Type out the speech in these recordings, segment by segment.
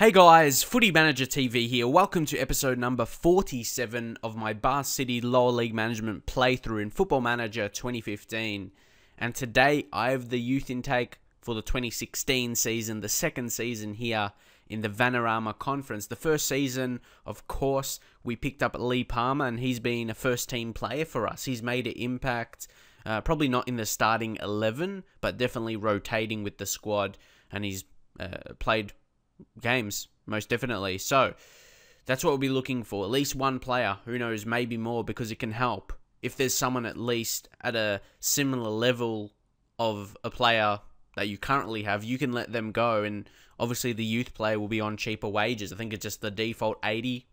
Hey guys, Footy Manager TV here. Welcome to episode number 47 of my Bar City Lower League Management playthrough in Football Manager 2015. And today I have the youth intake for the 2016 season, the second season here in the Vanarama Conference. The first season, of course, we picked up Lee Palmer and he's been a first team player for us. He's made an impact, probably not in the starting 11, but definitely rotating with the squad, and he's played games, most definitely. So that's what we'll be looking for. At least one player, who knows, maybe more, because it can help. If there's someone at least at a similar level of a player that you currently have, you can let them go, and obviously the youth player will be on cheaper wages. I think it's just the default £80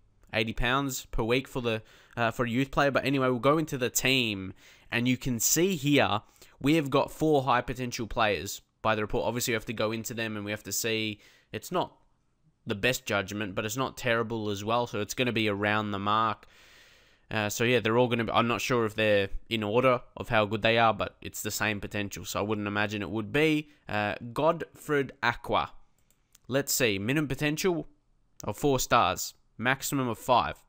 per week for the for a youth player. But anyway, we'll go into the team, and you can see here we have got 4 high potential players by the report. Obviously we have to go into them and we have to see. It's not the best judgment, but it's not terrible as well, so it's going to be around the mark. So yeah, they're all going to be, I'm not sure if they're in order of how good they are, but it's the same potential, so I wouldn't imagine it would be. Brentford Aqua. Let's see, minimum potential of 4 stars, maximum of 5.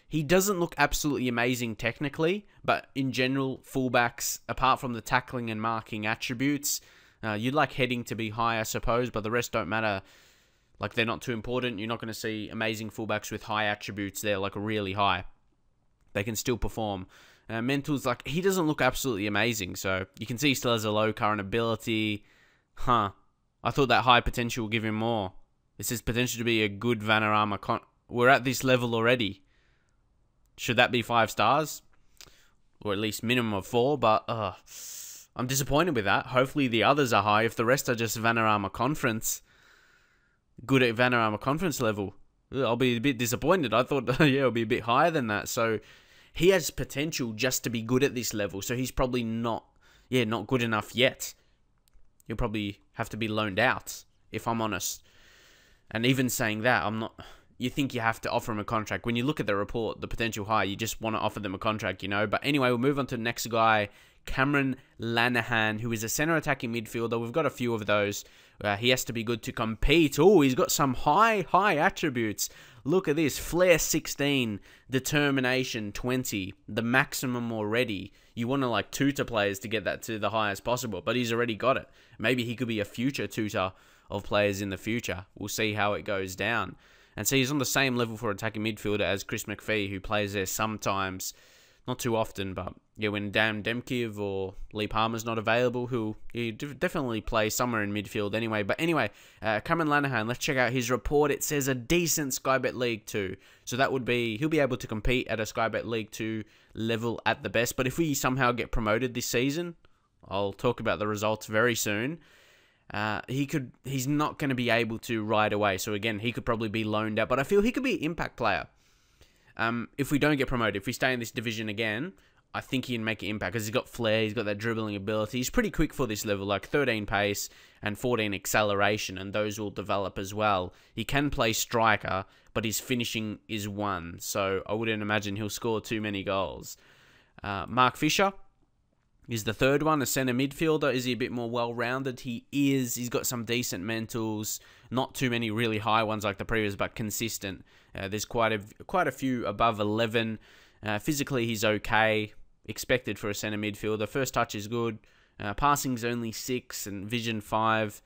He doesn't look absolutely amazing technically, but in general, fullbacks, apart from the tackling and marking attributes, you'd like heading to be high, I suppose, but the rest don't matter. Like, they're not too important. You're not going to see amazing fullbacks with high attributes there, like really high. They can still perform. Mentals, like, he doesn't look absolutely amazing, so you can see he still has a low current ability. I thought that high potential would give him more. This is potential to be a good Vanarama. We're at this level already. Should that be 5 stars? Or at least minimum of 4, but I'm disappointed with that. Hopefully the others are high. If the rest are just Vanarama Conference, good at Vanarama Conference level, I'll be a bit disappointed. I thought, yeah, it'll be a bit higher than that. So he has potential just to be good at this level. So he's probably not good enough yet. He'll probably have to be loaned out, if I'm honest. And even saying that, I'm not. You think you have to offer him a contract. When you look at the report, the potential high, you just want to offer them a contract, you know. But anyway, we'll move on to the next guy, Lanahan, who is a centre attacking midfielder. We've got a few of those. He has to be good to compete. Oh, he's got some high attributes. Look at this. Flair 16, determination 20, the maximum already. You want to like tutor players to get that to the highest possible, but he's already got it. Maybe he could be a future tutor of players in the future. We'll see how it goes down. And so he's on the same level for attacking midfielder as Chris McPhee, who plays there sometimes. Not too often, but yeah, when Dan Demkiv or Lee Palmer's not available, he definitely play somewhere in midfield anyway. But anyway, Cameron Lanahan, let's check out his report. It says a decent Sky Bet League 2. So that would be, he'll be able to compete at a Sky Bet League 2 level at the best. But if we somehow get promoted this season, I'll talk about the results very soon. He's not going to be able to right away. So again, he could probably be loaned out, but I feel he could be an impact player. If we don't get promoted, if we stay in this division again, I think he can make an impact because he's got flair, he's got that dribbling ability. He's pretty quick for this level, like 13 pace and 14 acceleration, and those will develop as well. He can play striker, but his finishing is 1, so I wouldn't imagine he'll score too many goals. Mark Fisher is the third one, a centre midfielder. Is he a bit more well-rounded? He is. He's got some decent mentals. Not too many really high ones like the previous, but consistent. There's quite a few above 11. Physically, he's okay. Expected for a centre midfielder. First touch is good. Passing's only 6 and vision 5.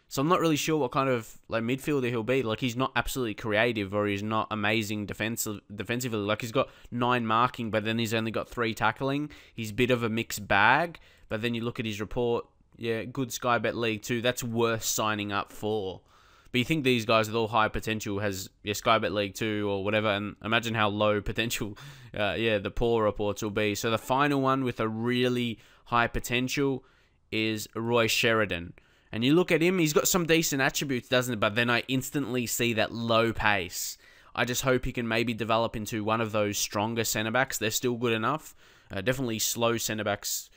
So I'm not really sure what kind of like midfielder he'll be. Like, he's not absolutely creative, or he's not amazing defensively. Like, he's got 9 marking, but then he's only got 3 tackling. He's a bit of a mixed bag. But then you look at his report, yeah, good Sky Bet League 2. That's worth signing up for. But you think these guys with all high potential has Sky Bet League 2 or whatever, and imagine how low potential, the poor reports will be. So the final one with a really high potential is Roy Sheridan. And you look at him, he's got some decent attributes, doesn't it? But then I instantly see that low pace. I just hope he can maybe develop into one of those stronger centre-backs. They're still good enough. Definitely slow centre-backs.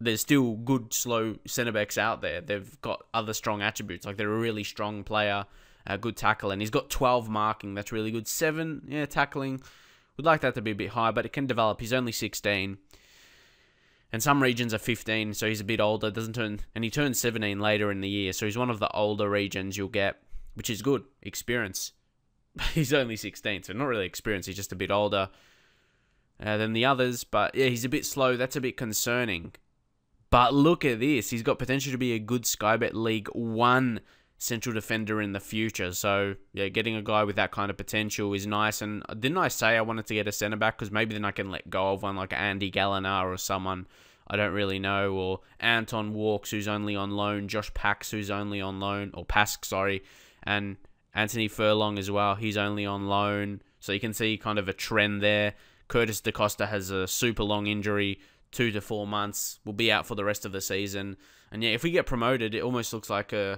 There's still good slow centre-backs out there. They've got other strong attributes. Like, they're a really strong player, a good tackle. And he's got 12 marking. That's really good. 7, tackling. Would like that to be a bit high, but it can develop. He's only 16. And some regions are 15, so he's a bit older. And he turns 17 later in the year, so he's one of the older regions you'll get. which is good. Experience. He's only 16, so not really experienced. He's just a bit older than the others. But yeah, he's a bit slow. That's a bit concerning. But look at this. He's got potential to be a good Sky Bet League 1 central defender in the future. So yeah, getting a guy with that kind of potential is nice. And didn't I say I wanted to get a centre back? Because maybe then I can let go of one like Andy Gallagher or someone I don't really know, or Anton Walks, who's only on loan, Josh Pax, who's only on loan, or Pask, sorry, and Anthony Furlong as well. He's only on loan, so you can see kind of a trend there. Curtis Da Costa has a super long injury, 2 to 4 months. Will be out for the rest of the season. And yeah, if we get promoted, it almost looks like I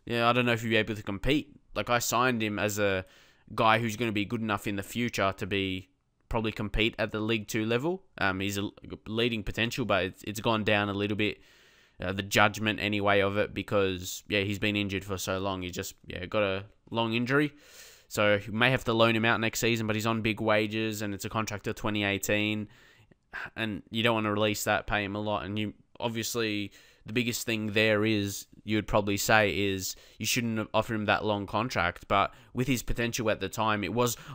don't know if you'll be able to compete. Like, I signed him as a guy who's going to be good enough in the future to be probably compete at the League 2 level. He's a leading potential, but it's gone down a little bit, the judgment anyway of it, because yeah, he's been injured for so long. He just got a long injury, so you may have to loan him out next season, but he's on big wages and it's a contract of 2018, and you don't want to release that, pay him a lot. And you obviously, the biggest thing there is, you would probably say, is you shouldn't have offered him that long contract. But with his potential at the time,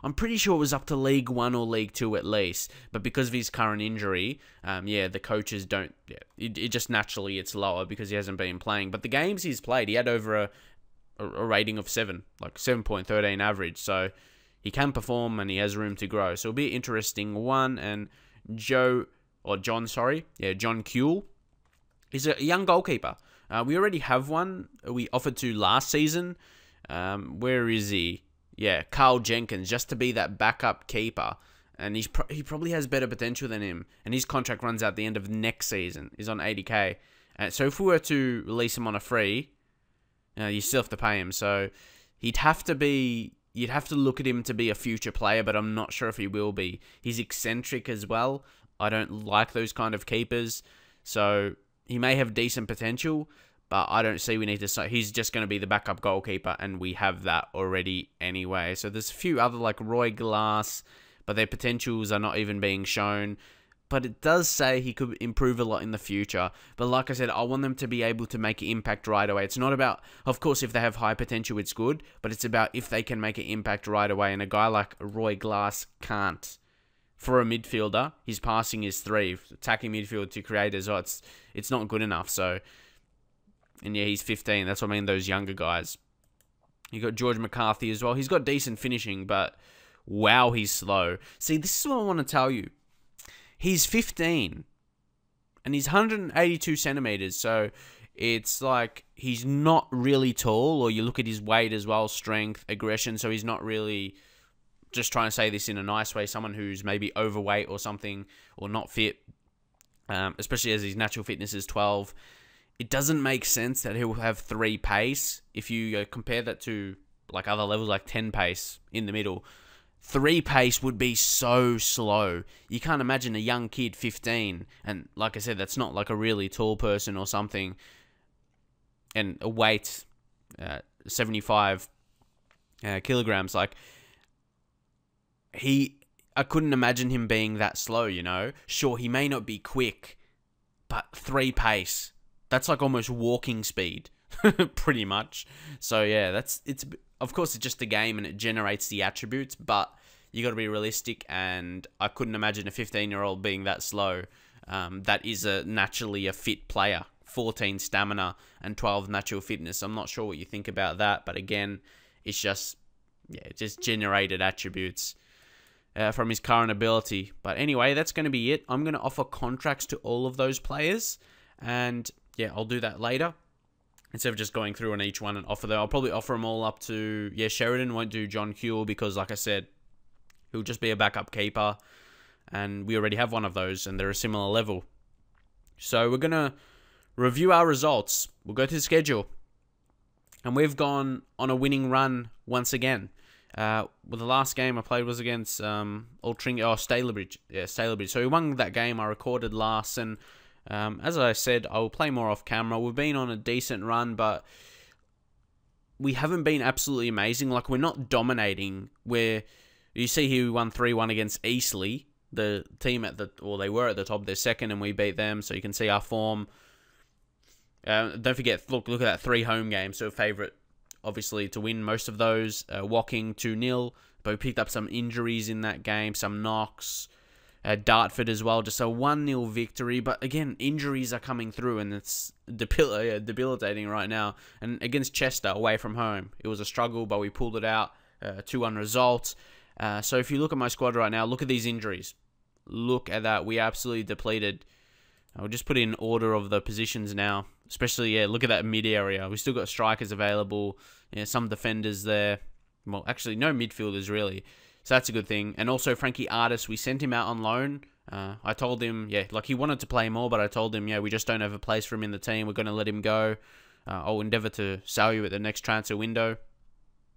I'm pretty sure it was up to League 1 or League 2 at least. But because of his current injury, the coaches don't, it just naturally it's lower because he hasn't been playing. But the games he's played, he had over a rating of 7, like 7.13 average. So he can perform and he has room to grow. So it'll be an interesting one. And John Kuehl, he's a young goalkeeper. We already have one we offered to last season. Where is he? Yeah, Carl Jenkins, just to be that backup keeper. And he probably has better potential than him. And his contract runs out the end of next season. He's on 80k. So if we were to release him on a free, you still have to pay him. So you'd have to look at him to be a future player, but I'm not sure if he will be. He's eccentric as well. I don't like those kind of keepers. So he may have decent potential, but I don't see we need to say he's just going to be the backup goalkeeper, and we have that already anyway. So there's a few other like Roy Glass, but their potentials are not even being shown. But it does say he could improve a lot in the future. But like I said, I want them to be able to make an impact right away. It's not about, of course, if they have high potential, it's good, but it's about if they can make an impact right away. And a guy like Roy Glass can't. For a midfielder, his passing is 3. Attacking midfield to creators, it's not good enough. So, and yeah, he's 15. That's what I mean, those younger guys. You got George McCarthy as well. He's got decent finishing, but wow, he's slow. See, this is what I want to tell you. He's 15, and he's 182 centimeters. So it's like he's not really tall. Or you look at his weight as well, strength, aggression. So he's not really. Just trying to say this in a nice way, someone who's maybe overweight or something, or not fit, especially as his natural fitness is 12, it doesn't make sense that he'll have 3 pace. If you compare that to like other levels, like 10 pace in the middle, 3 pace would be so slow. You can't imagine a young kid, 15, and like I said, that's not like a really tall person or something, and a weight, 75 kilograms, like, I couldn't imagine him being that slow, you know. Sure, he may not be quick, but 3 pace, that's like almost walking speed, pretty much. So yeah, of course it's just a game and it generates the attributes, but you got to be realistic. And I couldn't imagine a 15-year-old being that slow. That is naturally a fit player, 14 stamina and 12 natural fitness. I'm not sure what you think about that, but again, it's just generated attributes. From his current ability. But anyway, that's going to be it. I'm going to offer contracts to all of those players. And yeah, I'll do that later. Instead of just going through on each one and offer them. I'll probably offer them all up to... Yeah, Sheridan won't do John Kuehl because, like I said, he'll just be a backup keeper. And we already have one of those and they're a similar level. So we're going to review our results. We'll go to the schedule. And we've gone on a winning run once again. Well, the last game I played was against Stalybridge. Yeah, Stalybridge. So we won that game. I recorded last, and as I said, I will play more off camera. We've been on a decent run, but we haven't been absolutely amazing. Like, we're not dominating. Where you see here, we won 3-1 against Eastleigh, the team they were at the top. They're second, and we beat them. So you can see our form. Don't forget, look at that 3 home games. So favourite obviously to win most of those. Woking 2-0, but we picked up some injuries in that game, some knocks. Dartford as well, just a 1-0 victory. But again, injuries are coming through, and it's debilitating right now. And against Chester, away from home, it was a struggle, but we pulled it out. 2-1 result. So if you look at my squad right now, look at these injuries. Look at that. We absolutely depleted. I'll just put in order of the positions now. Especially, yeah, look at that mid area. We still got strikers available. Yeah, some defenders there. Well, actually, no midfielders really. So that's a good thing. And also Frankie Artis, we sent him out on loan. I told him, yeah, like he wanted to play more, but I told him, yeah, we just don't have a place for him in the team. We're going to let him go. I'll endeavour to sell you at the next transfer window,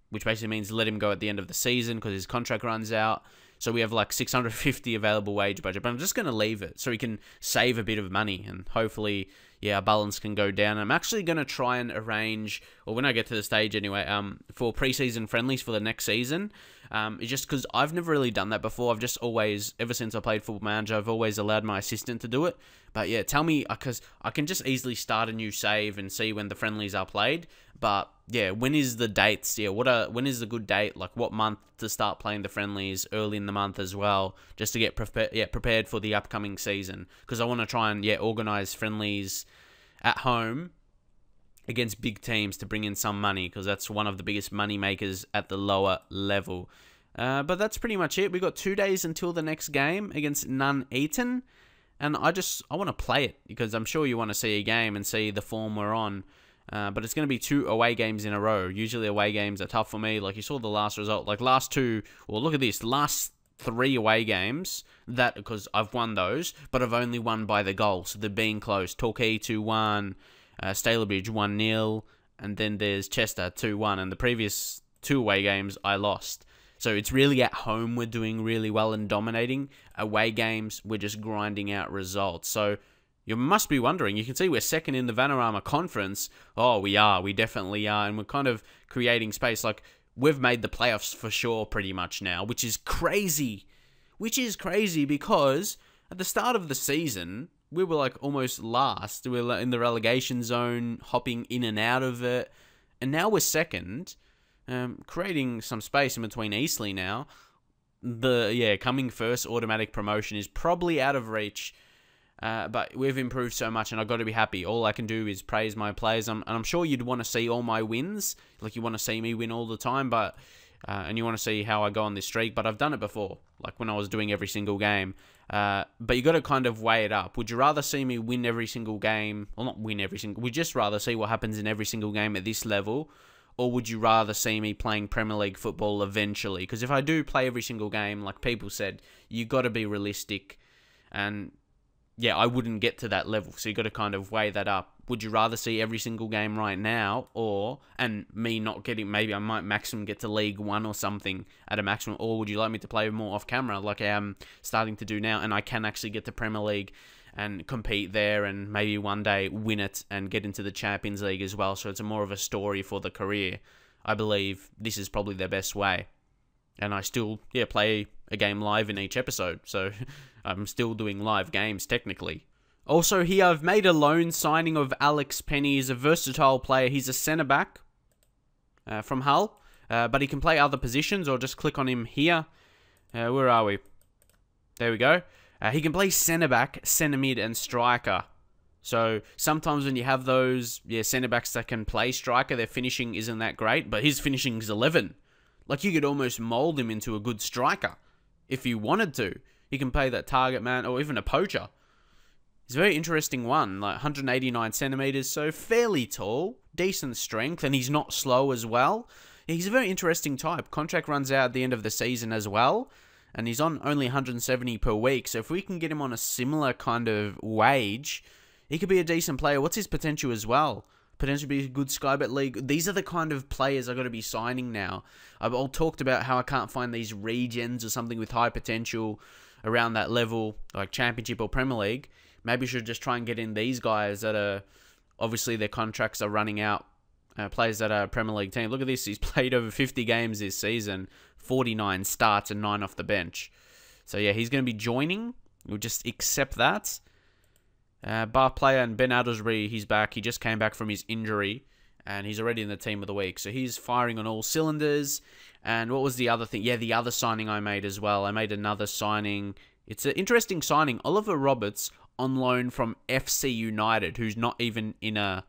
which basically means let him go at the end of the season because his contract runs out. So we have like 650 available wage budget, but I'm just going to leave it so he can save a bit of money and hopefully, yeah, our balance can go down. I'm actually going to try and arrange, or when I get to the stage anyway, for preseason friendlies for the next season. It's just because I've never really done that before. I've just always, ever since I played Football Manager, I've always allowed my assistant to do it. But yeah, tell me, because I can just easily start a new save and see when the friendlies are played. But yeah, when is the dates? Yeah, when is the good date? Like what month to start playing the friendlies? Early in the month as well, just to get prepared for the upcoming season. Because I want to try and organize friendlies at home against big teams to bring in some money, because that's one of the biggest money makers at the lower level. But that's pretty much it. We got 2 days until the next game against Nuneaton, and I want to play it because I'm sure you want to see a game and see the form we're on. But it's going to be 2 away games in a row. Usually away games are tough for me. Like you saw the last result, like last 2. Well, look at this, last 3 away games. That because I've won those, but I've only won by the goal, so they're being close. Torquay 2-1. Stalybridge 1-0, and then there's Chester 2-1, and the previous 2 away games I lost. So it's really at home we're doing really well and dominating. Away games, we're just grinding out results. So you must be wondering, you can see we're second in the Vanarama Conference. Oh, we are, we definitely are, and we're kind of creating space. Like, we've made the playoffs for sure pretty much now, which is crazy. Which is crazy because at the start of the season, we were like almost last. We were in the relegation zone, hopping in and out of it. And now we're second, creating some space in between Eastleigh now. Coming first automatic promotion is probably out of reach. But we've improved so much, and I've got to be happy. All I can do is praise my players. And I'm sure you'd want to see all my wins. Like, you want to see me win all the time, but and you want to see how I go on this streak. But I've done it before, like when I was doing every single game. But you got to kind of weigh it up. Would you rather see me win every single game? Well, not win every single... We'd just rather see what happens in every single game at this level. Or would you rather see me playing Premier League football eventually? Because if I do play every single game, like people said, you got to be realistic. And yeah, I wouldn't get to that level. So you got to kind of weigh that up. Would you rather see every single game right now, and me not getting, maybe I might maximum get to League 1 or something at a maximum, or would you like me to play more off camera like I am starting to do now, and I can actually get to Premier League and compete there and maybe one day win it and get into the Champions League as well, so it's more of a story for the career. I believe this is probably the best way. And I still, play a game live in each episode, so I'm still doing live games technically. Also here, I've made a loan signing of Alex Penny. He's a versatile player. He's a centre-back from Hull, but he can play other positions, or just click on him here. Where are we? There we go. He can play centre-back, centre-mid, and striker. So sometimes when you have those centre-backs that can play striker, their finishing isn't that great, but his finishing is 11. Like, you could almost mould him into a good striker if you wanted to. He can play that target man, or even a poacher. He's a very interesting one, like 189 centimeters, so fairly tall, decent strength, and he's not slow as well. He's a very interesting type. Contract runs out at the end of the season as well, and he's on only 170 per week, so if we can get him on a similar kind of wage, he could be a decent player. What's his potential as well? Potentially be a good Sky Bet League. These are the kind of players I've got to be signing now. I've all talked about how I can't find these regens or something with high potential around that level, like Championship or Premier League. Maybe we should just try and get in these guys that are, obviously their contracts are running out. Players that are Premier League team. Look at this. He's played over 50 games this season. 49 starts and 9 off the bench. So yeah, he's going to be joining. We'll just accept that. Bar player and Ben Adelsbury, he's back. He just came back from his injury. and he's already in the team of the week. So he's firing on all cylinders. And what was the other thing? Yeah, the other signing I made as well. I made another signing. It's an interesting signing. Oliver Roberts on loan from FC United, who's not even in a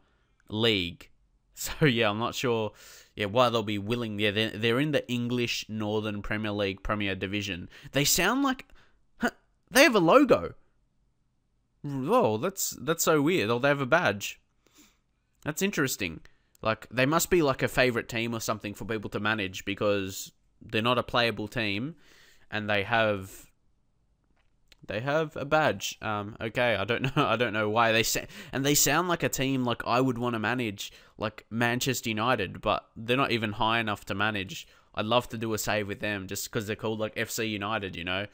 league. So yeah, I'm not sure why they'll be willing. Yeah, they're in the English Northern Premier League Premier Division. They sound like they have a logo. Whoa, that's so weird. Or they have a badge. That's interesting. Like, they must be like a favorite team or something for people to manage, because they're not a playable team and they have a badge. Okay, I don't know why they sound like a team like I would want to manage, like Manchester United, but they're not even high enough to manage. I'd love to do a save with them just because they're called like FC United, you know.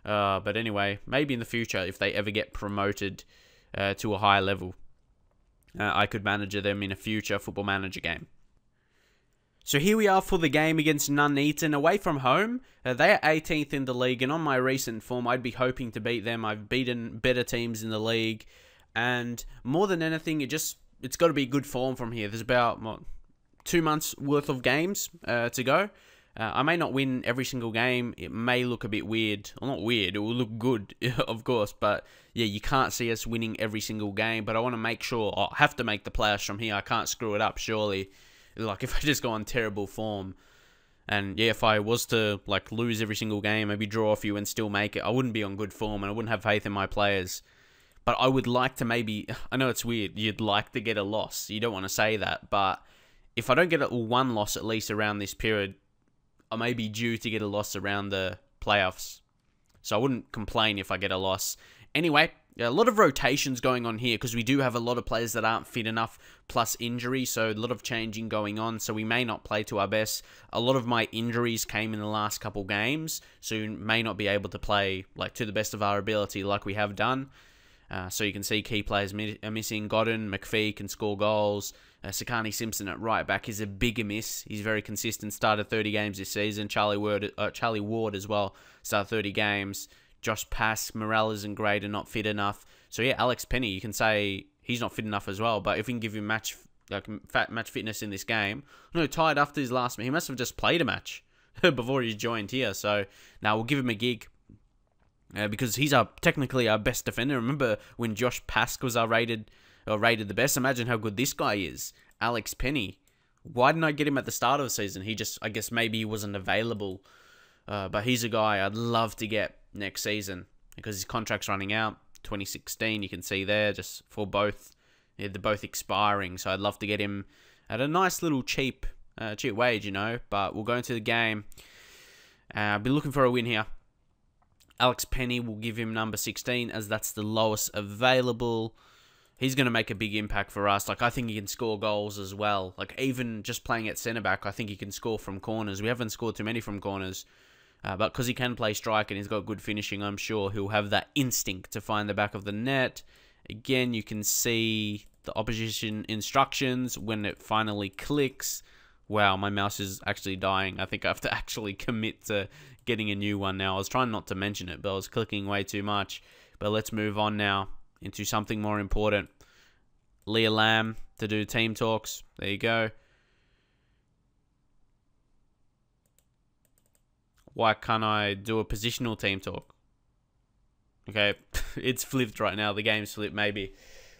But anyway, maybe in the future, if they ever get promoted to a higher level, I could manage them in a future Football Manager game. So here we are for the game against Nuneaton, away from home. They are 18th in the league, and on my recent form, I'd be hoping to beat them. I've beaten better teams in the league, and more than anything, it's got to be good form from here. There's about 2 months worth of games to go. I may not win every single game. It may look a bit weird. Well, not weird. It will look good, of course. But yeah, you can't see us winning every single game. But I want to make sure. I have to make the playoffs from here. I can't screw it up, surely. Like, if I just go on terrible form. And yeah, if I was to like lose every single game, maybe draw a few and still make it, I wouldn't be on good form and I wouldn't have faith in my players. But I would like to maybe... I know it's weird. You'd like to get a loss. You don't want to say that. But if I don't get one loss at least around this period, I may be due to get a loss around the playoffs. So I wouldn't complain if I get a loss. Anyway, a lot of rotations going on here because we do have a lot of players that aren't fit enough, plus injury. So a lot of changing going on. So we may not play to our best. A lot of my injuries came in the last couple games. So we may not be able to play like to the best of our ability like we have done. So you can see key players are missing. Godden, McPhee can score goals. Sakani Simpson at right back is a bigger miss. He's very consistent. Started 30 games this season. Charlie Ward as well. Started 30 games. Josh Pass, morale isn't great and not fit enough. So yeah, Alex Penny, you can say he's not fit enough as well. But if we can give him match fitness in this game, no, tied after his last match. He must have just played a match before he joined here. So now we'll give him a gig. Because he's technically our best defender. Remember when Josh Pask was rated the best? Imagine how good this guy is. Alex Penny. Why didn't I get him at the start of the season? I guess maybe he wasn't available. But he's a guy I'd love to get next season because his contract's running out. 2016, you can see there, just for both. Yeah, they're both expiring. So I'd love to get him at a nice little cheap wage, you know. But we'll go into the game. I'll be looking for a win here. Alex Penny will give him number 16 as that's the lowest available. He's going to make a big impact for us. Like, I think he can score goals as well. Like, even just playing at centre-back, I think he can score from corners. We haven't scored too many from corners. But because he can play strike and he's got good finishing, I'm sure he'll have that instinct to find the back of the net. Again, you can see the opposition instructions when it finally clicks. Wow, my mouse is actually dying. I think I have to actually commit to getting a new one now. I was trying not to mention it, but I was clicking way too much. But let's move on now into something more important. Leah Lamb to do team talks. There you go. Why can't I do a positional team talk? Okay, it's flipped right now. The game's flipped, maybe.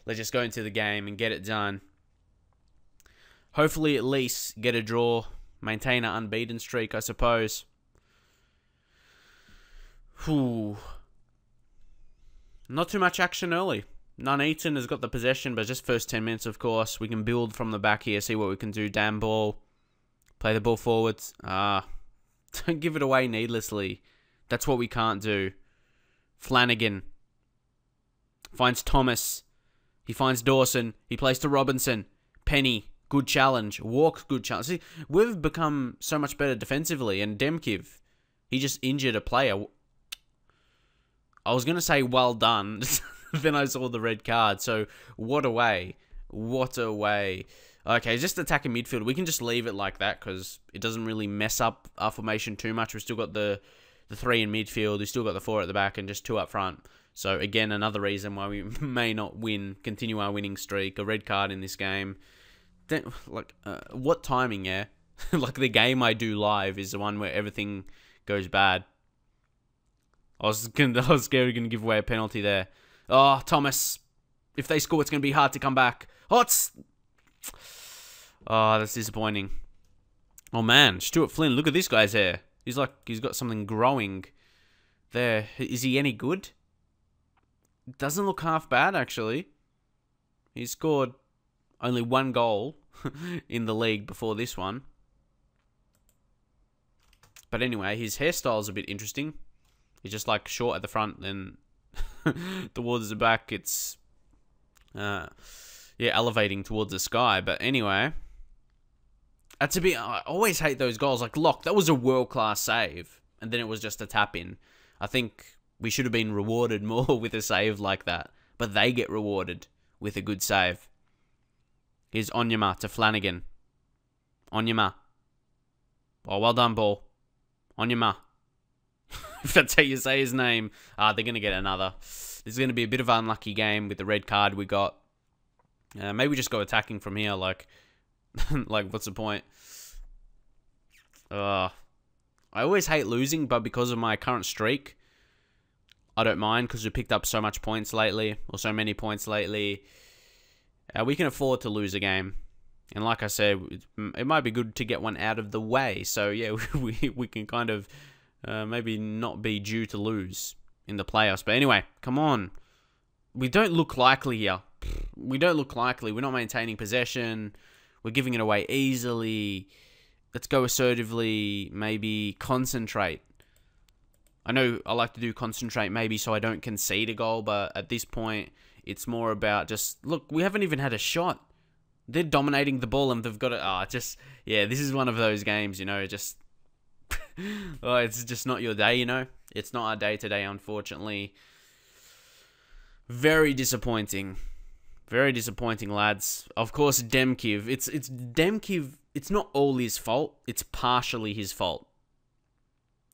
Let's just go into the game and get it done. Hopefully at least get a draw. Maintain an unbeaten streak, I suppose. Whew. Not too much action early. Nuneaton has got the possession, but just first 10 minutes, of course. We can build from the back here, see what we can do. Damn ball. Play the ball forwards. Don't give it away needlessly. That's what we can't do. Flanagan finds Thomas. He finds Dawson. He plays to Robinson. Penny, good challenge. Walk, good challenge. See, we've become so much better defensively. And Demkiv, he just injured a player. I was going to say well done. Then I saw the red card. So, what a way. What a way. Okay, just attacking midfield. We can just leave it like that because it doesn't really mess up our formation too much. We've still got the 3 in midfield. We've still got the 4 at the back and just 2 up front. So, again, another reason why we may not continue our winning streak. A red card in this game. what timing, yeah? Like, the game I do live is the one where everything goes bad. I was scared we were going to give away a penalty there. Oh, Thomas. If they score, it's going to be hard to come back. Oh, that's disappointing. Oh, man. Stuart Flynn, look at this guy's hair. He's got something growing there. Is he any good? Doesn't look half bad, actually. He scored only 1 goal in the league before this one. But anyway, his hairstyle's a bit interesting. He's just like short at the front, and towards the back, it's elevating towards the sky. But anyway, that's a bit. I always hate those goals. Like Locke, that was a world-class save, and then it was just a tap in. I think we should have been rewarded more with a save like that, but they get rewarded with a good save. Here's Onyema to Flanagan. Onyema. Oh, well done, ball. Onyema. If that's how you say his name. They're going to get another. This is going to be a bit of an unlucky game with the red card we got. Maybe we just go attacking from here. Like, what's the point? I always hate losing, but because of my current streak, I don't mind because we picked up so much points lately, or so many points lately. We can afford to lose a game. And like I said, it might be good to get one out of the way. So, yeah, we can kind of maybe not be due to lose in the playoffs. But anyway, come on. We don't look likely here. We don't look likely. We're not maintaining possession. We're giving it away easily. Let's go assertively. Maybe concentrate. I know I like to do concentrate maybe so I don't concede a goal. But at this point, it's more about just... Look, we haven't even had a shot. They're dominating the ball and they've got it. Yeah, this is one of those games, you know, just... it's just not your day, you know. It's not our day today, unfortunately. Very disappointing. Very disappointing, lads. Of course, Demkiv. It's Demkiv. It's not all his fault. It's partially his fault.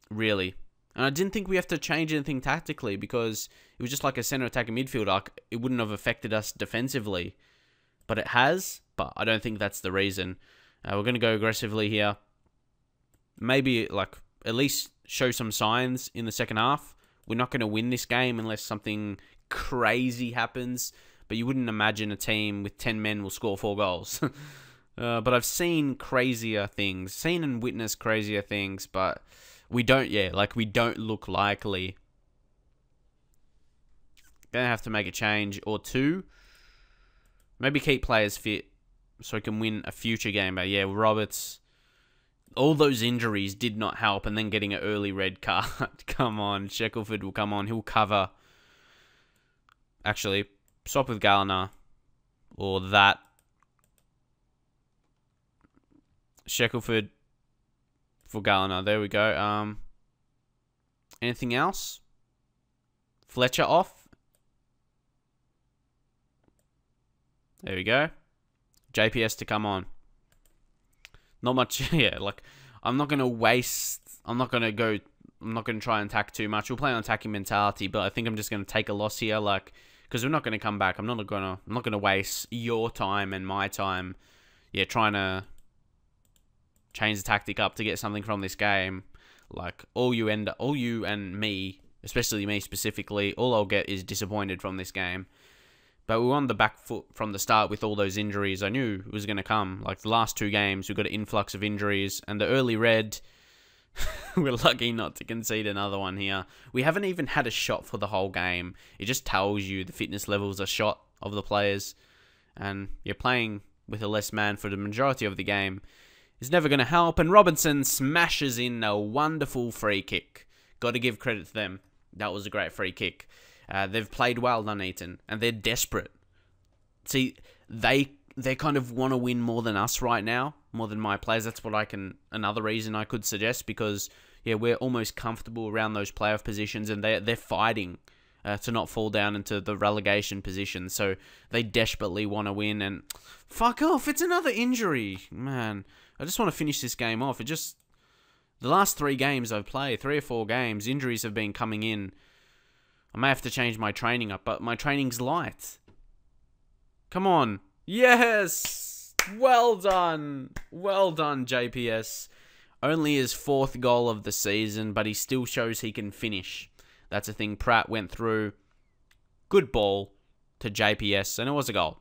Really. And I didn't think we have to change anything tactically because it was just like a center attacking midfielder. It wouldn't have affected us defensively. But it has. But I don't think that's the reason. We're going to go aggressively here. Maybe, like, at least show some signs in the second half. We're not going to win this game unless something crazy happens. But you wouldn't imagine a team with 10 men will score 4 goals. But I've seen crazier things. Seen and witnessed crazier things. But we don't, we don't look likely. Gonna have to make a change or two. Maybe keep players fit so we can win a future game. But yeah, Roberts, all those injuries did not help. And then getting an early red card. Come on, Shackelford will come on. He'll cover. Actually, swap with Gallagher. Or that. Shackelford for Gallagher. There we go. Anything else? Fletcher off. There we go. JPS to come on. Not much, I'm not going to waste... I'm not going to try and attack too much. We'll play on attacking mentality, but I think I'm just going to take a loss here, because we're not going to come back. I'm not going to waste your time and my time, trying to change the tactic up to get something from this game. All you and me, especially me specifically, all I'll get is disappointed from this game. But we were on the back foot from the start with all those injuries. I knew it was going to come. The last 2 games, we got an influx of injuries. And the early red, we're lucky not to concede another one here. We haven't even had a shot for the whole game. It just tells you the fitness levels are shot of the players. And you're playing with a less man for the majority of the game. It's never going to help. And Robinson smashes in a wonderful free kick. Got to give credit to them. That was a great free kick. They've played well, Nuneaton, and they're desperate. See, they kind of want to win more than us right now, more than my players. That's another reason I could suggest, because we're almost comfortable around those playoff positions, and they're fighting to not fall down into the relegation position. So they desperately want to win, and fuck off! It's another injury, man. I just want to finish this game off. The last 3 games I've played, 3 or 4 games, injuries have been coming in. I may have to change my training up, but my training's light. Come on. Yes! Well done. Well done, JPS. Only his 4th goal of the season, but he still shows he can finish. That's a thing Pratt went through. Good ball to JPS, and it was a goal.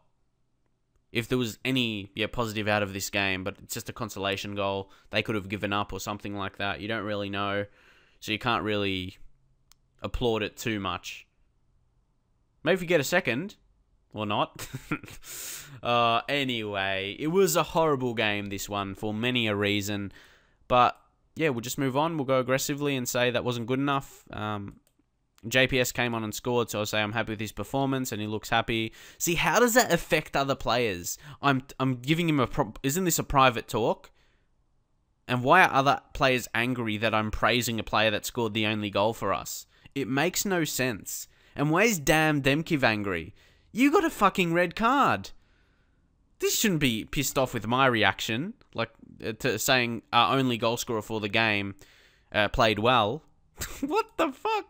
If there was any positive out of this game, but it's just a consolation goal. They could have given up or something like that. You don't really know, so you can't really applaud it too much. Maybe if you get a second, or not. Anyway, it was a horrible game, this one, for many a reason. But, yeah, we'll just move on. We'll go aggressively and say that wasn't good enough. JPS came on and scored, so I'll say I'm happy with his performance, and he looks happy. See, how does that affect other players? I'm giving him isn't this a private talk? And why are other players angry that I'm praising a player that scored the only goal for us? It makes no sense. And why is Damn Demkiv angry? You got a fucking red card. This shouldn't be pissed off with my reaction, like to saying our only goal scorer for the game played well. What the fuck?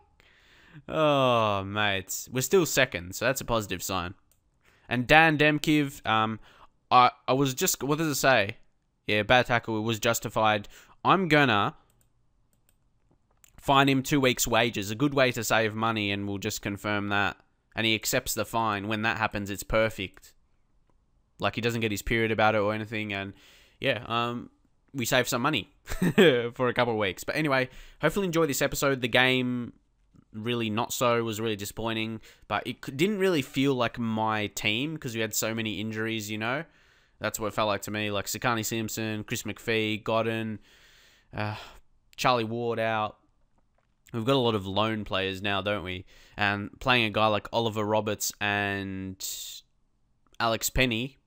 Oh, mate. We're still second, so that's a positive sign. And Dan Demkiv, I was just... What does it say? Yeah, bad tackle. It was justified. I'm gonna fine him 2 weeks' wages. A good way to save money, and we'll just confirm that. And he accepts the fine. When that happens, it's perfect. Like, he doesn't get his period about it or anything. And, yeah, we save some money for a couple of weeks. But anyway, hopefully enjoy this episode. The game... really not so, was really disappointing, but it didn't really feel like my team because we had so many injuries, you know. That's what it felt like to me, like Sakani Simpson, Chris McPhee, Godden, Charlie Ward out. We've got a lot of lone players now, don't we? And playing a guy like Oliver Roberts and Alex Penny,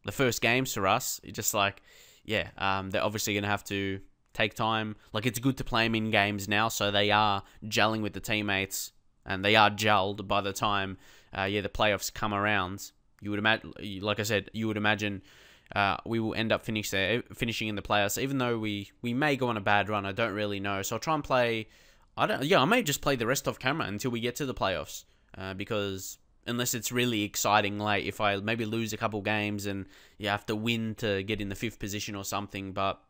the first games for us, it's just like, yeah, they're obviously going to have to take time. Like, it's good to play them in games now, so they are gelling with the teammates, and they are gelled by the time, the playoffs come around. You would imagine, like I said, you would imagine we will end up finishing in the playoffs, even though we may go on a bad run. I don't really know, so I'll try and play. I may just play the rest off camera until we get to the playoffs, because unless it's really exciting late, if I maybe lose a couple games and you have to win to get in the 5th position or something, but.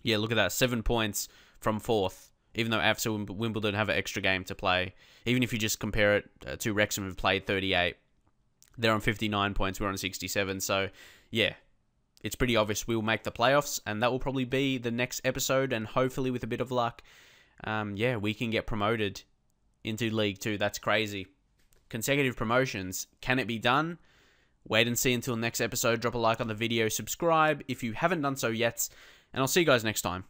Yeah, look at that. 7 points from 4th. Even though AFC and Wimbledon have an extra game to play. Even if you just compare it to Wrexham, who've played 38. They're on 59 points. We're on 67. So, yeah. It's pretty obvious we'll make the playoffs. And that will probably be the next episode. And hopefully, with a bit of luck, we can get promoted into League 2. That's crazy. Consecutive promotions. Can it be done? Wait and see until next episode. Drop a like on the video. Subscribe if you haven't done so yet. And I'll see you guys next time.